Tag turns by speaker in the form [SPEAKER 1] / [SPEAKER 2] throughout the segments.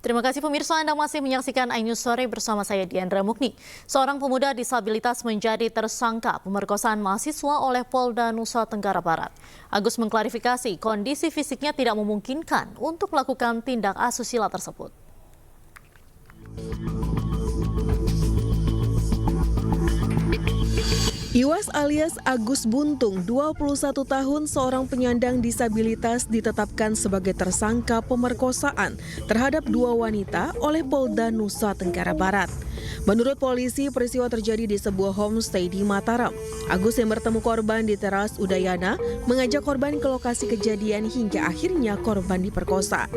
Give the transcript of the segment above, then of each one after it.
[SPEAKER 1] Terima kasih pemirsa, Anda masih menyaksikan iNews Sore bersama saya Diandra Mukni. Seorang pemuda disabilitas menjadi tersangka pemerkosaan mahasiswa oleh Polda Nusa Tenggara Barat. Agus mengklarifikasi kondisi fisiknya tidak memungkinkan untuk melakukan tindak asusila tersebut.
[SPEAKER 2] Iwas alias Agus Buntung, 21 tahun, seorang penyandang disabilitas ditetapkan sebagai tersangka pemerkosaan terhadap dua wanita oleh Polda Nusa Tenggara Barat. Menurut polisi, peristiwa terjadi di sebuah homestay di Mataram. Agus yang bertemu korban di teras Udayana mengajak korban ke lokasi kejadian hingga akhirnya korban diperkosa.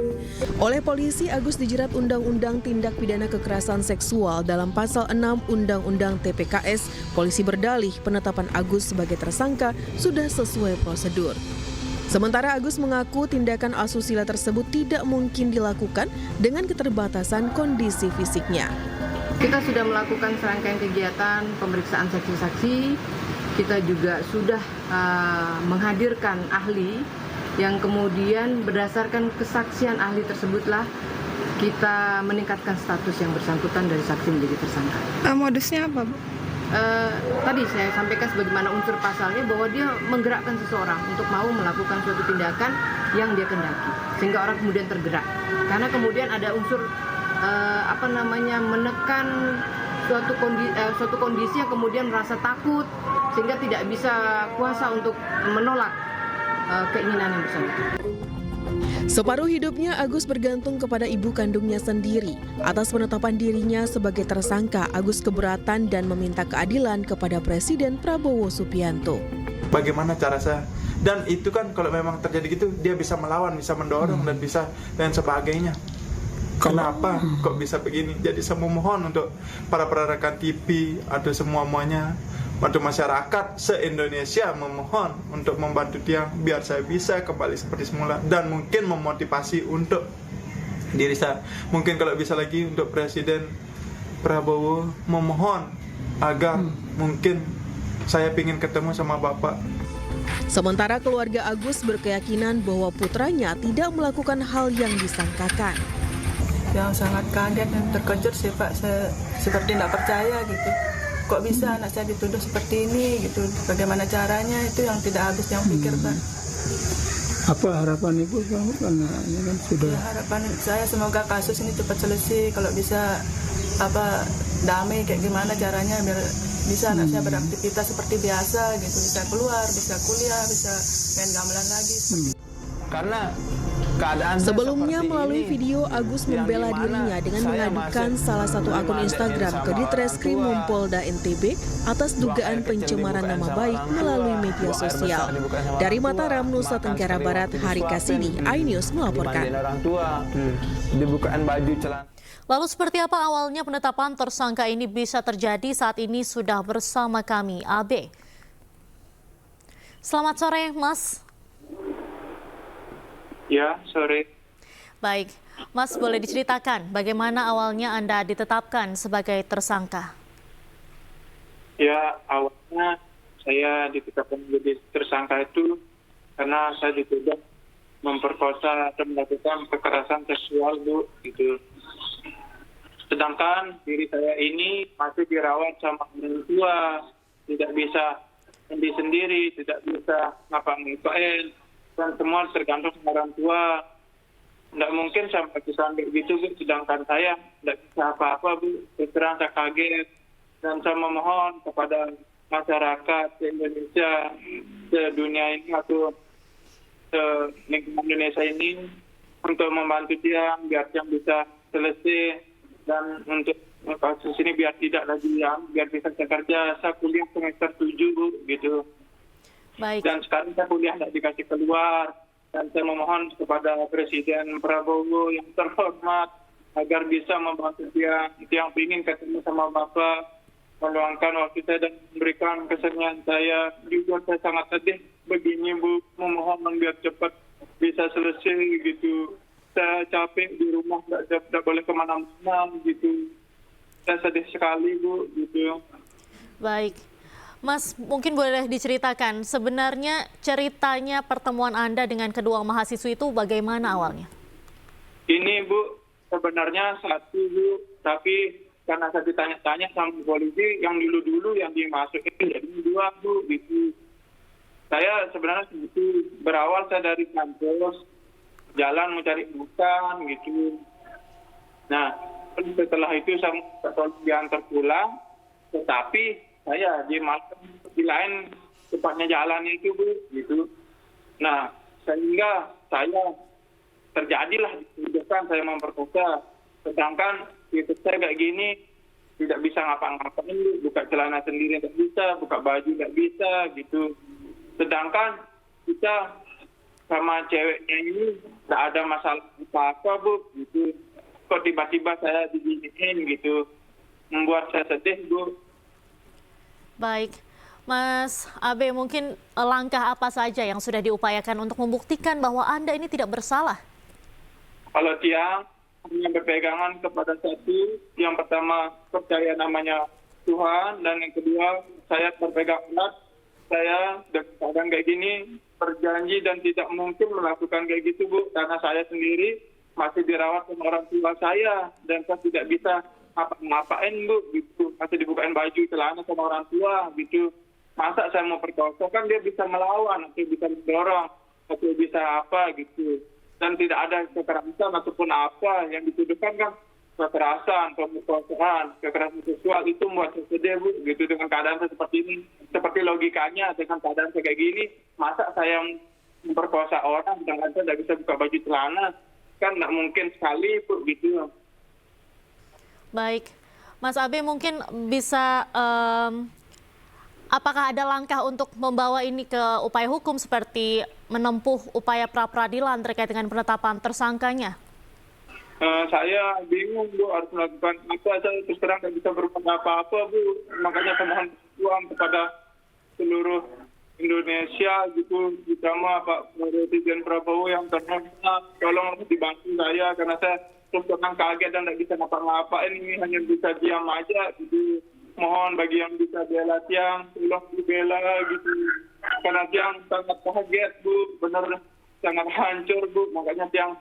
[SPEAKER 2] Oleh polisi, Agus dijerat Undang-Undang Tindak Pidana Kekerasan Seksual dalam Pasal 6 Undang-Undang TPKS. Polisi berdalih penetapan Agus sebagai tersangka sudah sesuai prosedur. Sementara Agus mengaku tindakan asusila tersebut tidak mungkin dilakukan dengan keterbatasan kondisi fisiknya.
[SPEAKER 3] Kita sudah melakukan serangkaian kegiatan pemeriksaan saksi-saksi. Kita juga sudah menghadirkan ahli yang kemudian berdasarkan kesaksian ahli tersebutlah kita meningkatkan status yang bersangkutan dari saksi menjadi tersangka.
[SPEAKER 4] Modusnya apa, Bu?
[SPEAKER 3] Tadi saya sampaikan sebagaimana unsur pasalnya bahwa dia menggerakkan seseorang untuk mau melakukan suatu tindakan yang dia kendaki sehingga orang kemudian tergerak karena kemudian ada unsur menekan suatu kondisi yang kemudian merasa takut sehingga tidak bisa kuasa untuk menolak keinginan yang bersangkutan.
[SPEAKER 2] Separuh hidupnya Agus bergantung kepada ibu kandungnya sendiri. Atas penetapan dirinya sebagai tersangka, Agus keberatan dan meminta keadilan kepada Presiden Prabowo Subianto.
[SPEAKER 5] Bagaimana cara saya? Dan itu kan kalau memang terjadi gitu, dia bisa melawan, bisa mendorong dan bisa dan sebagainya. Kenapa kok bisa begini? Jadi saya memohon untuk para rekan TV atau semuanya, untuk masyarakat se-Indonesia memohon untuk membantu dia biar saya bisa kembali seperti semula dan mungkin memotivasi untuk diri saya. Mungkin kalau bisa lagi untuk Presiden Prabowo memohon agar mungkin saya ingin ketemu sama Bapak.
[SPEAKER 2] Sementara keluarga Agus berkeyakinan bahwa putranya tidak melakukan hal yang disangkakan.
[SPEAKER 4] Yang sangat kaget dan terkejut sih Pak, saya seperti tidak percaya gitu. Kok bisa anak saya dituduh seperti ini gitu, bagaimana caranya itu yang tidak habis yang pikir Pak.
[SPEAKER 6] Apa harapan Ibu karena ini kan sudah...
[SPEAKER 4] Ya, harapan saya semoga kasus ini cepat selesai, kalau bisa damai kayak gimana caranya biar bisa anak saya beraktivitas seperti biasa gitu, bisa keluar, bisa kuliah, bisa main gamelan lagi.
[SPEAKER 5] Karena keadaan
[SPEAKER 2] sebelumnya melalui video Agus membela dirinya dengan mengadukan salah satu akun Instagram ke Ditreskrim Polda NTB atas dugaan pencemaran nama baik melalui media sosial. Dari Mataram, Nusa Tenggara Barat, Hari Kasini, iNews melaporkan.
[SPEAKER 1] Lalu seperti apa awalnya penetapan tersangka ini bisa terjadi? Saat ini sudah bersama kami AB. Selamat sore, Mas.
[SPEAKER 7] Ya, sore.
[SPEAKER 1] Baik, Mas, boleh diceritakan bagaimana awalnya Anda ditetapkan sebagai tersangka?
[SPEAKER 7] Ya, awalnya saya ditetapkan menjadi tersangka itu karena saya dituduh memperkosa atau melakukan kekerasan seksual, Bu, gitu. Sedangkan diri saya ini masih dirawat sama orang tua, tidak bisa sendiri, tidak bisa ngapa-ngapain. Dan semua tergantung sama orang tua. Tidak mungkin sampai sampai gitu, Bu. Sedangkan saya tidak bisa apa-apa, Bu. Terang saya kaget. Dan saya memohon kepada masyarakat di Indonesia, di dunia ini atau di lingkungan Indonesia ini untuk membantu dia biar dia bisa selesai dan untuk kasus ini biar tidak lagi biar bisa bekerja. Saya kuliah semester 7, Bu, gitu.
[SPEAKER 1] Baik.
[SPEAKER 7] Dan sekarang saya kuliah tidak dikasih keluar. Dan saya memohon kepada Presiden Prabowo yang terhormat agar bisa membantu dia yang ingin ketemu sama Bapak, meluangkan waktu saya dan memberikan kesenian saya. Juga saya sangat sedih begini, Bu, memohon biar cepat bisa selesai gitu. Saya capek di rumah, tidak boleh kemana-mana gitu. Saya sedih sekali, Bu, gitu.
[SPEAKER 1] Baik. Mas, mungkin boleh diceritakan sebenarnya ceritanya pertemuan Anda dengan kedua mahasiswa itu bagaimana awalnya?
[SPEAKER 7] Ini, Bu, sebenarnya satu Bu, tapi karena saya ditanya-tanya sama polisi yang dulu-dulu yang dimasukin jadi 2 Bu gitu. Saya sebenarnya gitu, berawal saya dari kampus jalan mencari makan gitu. Nah, setelah itu saya diantar pulang, tetapi saya di lain tepatnya jalan itu Bu gitu. Nah, sehingga saya terjadilah tindakan saya memperkosa, sedangkan itu saya kayak gini tidak bisa ngapa-ngapain, buka celana sendiri tidak bisa, buka baju tidak bisa gitu. Sedangkan kita sama ceweknya ini tidak ada masalah apa-apa Bu gitu. Kok tiba-tiba saya diginiin gitu, membuat saya sedih Bu.
[SPEAKER 1] Baik, Mas Abe, mungkin langkah apa saja yang sudah diupayakan untuk membuktikan bahwa Anda ini tidak bersalah?
[SPEAKER 7] Kalau tiang hanya berpegangan kepada satu, yang pertama percaya namanya Tuhan, dan yang kedua saya berpegang erat, saya kadang kayak gini berjanji dan tidak mungkin melakukan kayak gitu Bu, karena saya sendiri masih dirawat sama orang tua saya dan saya tidak bisa ngapain Bu gitu, masih dibukain baju celana sama orang tua gitu. Masa saya mau perkosa, kan dia bisa melawan atau bisa mendorong atau bisa apa gitu. Dan tidak ada kekerasan ataupun apa yang dituduhkan kan kekerasan, pemerkosaan, kekerasan seksual itu membuat saya sedih Bu gitu dengan keadaan saya seperti ini. Seperti logikanya dengan keadaan saya kayak gini, masa saya memperkosa orang sedangkan saya tidak bisa buka baju celana, kan tidak mungkin sekali Bu gitu.
[SPEAKER 1] Baik, Mas Abe mungkin bisa, apakah ada langkah untuk membawa ini ke upaya hukum seperti menempuh upaya pra-peradilan terkait dengan penetapan tersangkanya?
[SPEAKER 7] Saya bingung Bu harus melakukan apa, saya terus terang tidak bisa berbuat apa-apa Bu. Makanya saya mohon uang kepada seluruh Indonesia gitu, terutama Pak Presiden Prabowo yang terhormat, tolong dibantu saya karena saya terus terang kaget dan tidak bisa ngapa-ngapain, ini hanya bisa diam aja gitu. Mohon bagi yang bisa bela tiang, tolong dibela gitu. Karena tiang sangat kaget Bu, benar sangat hancur Bu, makanya tiang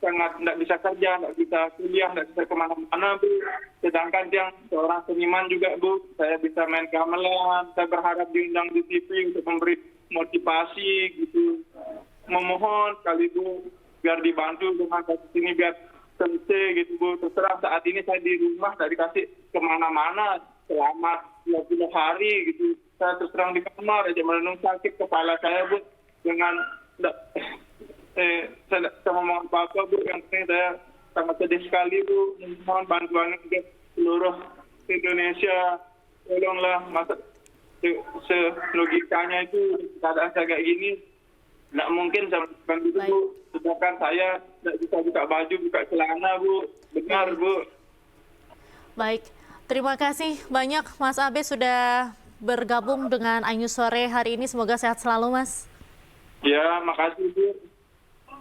[SPEAKER 7] sangat tidak bisa kerja, tidak bisa kuliah, tidak bisa kemana-mana Bu. Sedangkan tiang seorang seniman juga Bu, saya bisa main gamelan, saya berharap diundang di TV untuk memberi motivasi gitu. Memohon sekali Bu, biar dibantu dengan kasus ini biar selesai gitu Bu. Terserah saat ini saya di rumah, tidak dikasih kemana-mana selama 20 hari gitu. Saya terus terang di kamar aja merenung sakit kepala saya Bu, dengan saya ngomong apa-apa Bu, yang penting saya sangat sedih sekali Bu. Mohon bantuan untuk seluruh Indonesia, tolonglah, masa selogikanya itu keadaan saya kayak gini tidak mungkin saya melakukan gitu Bu. Sedangkan saya tidak bisa buka baju, buka celana Bu, benar Bu.
[SPEAKER 1] Baik, terima kasih banyak Mas Abe sudah bergabung dengan Ainus Sore hari ini, semoga sehat selalu Mas.
[SPEAKER 7] Ya, makasih Bu.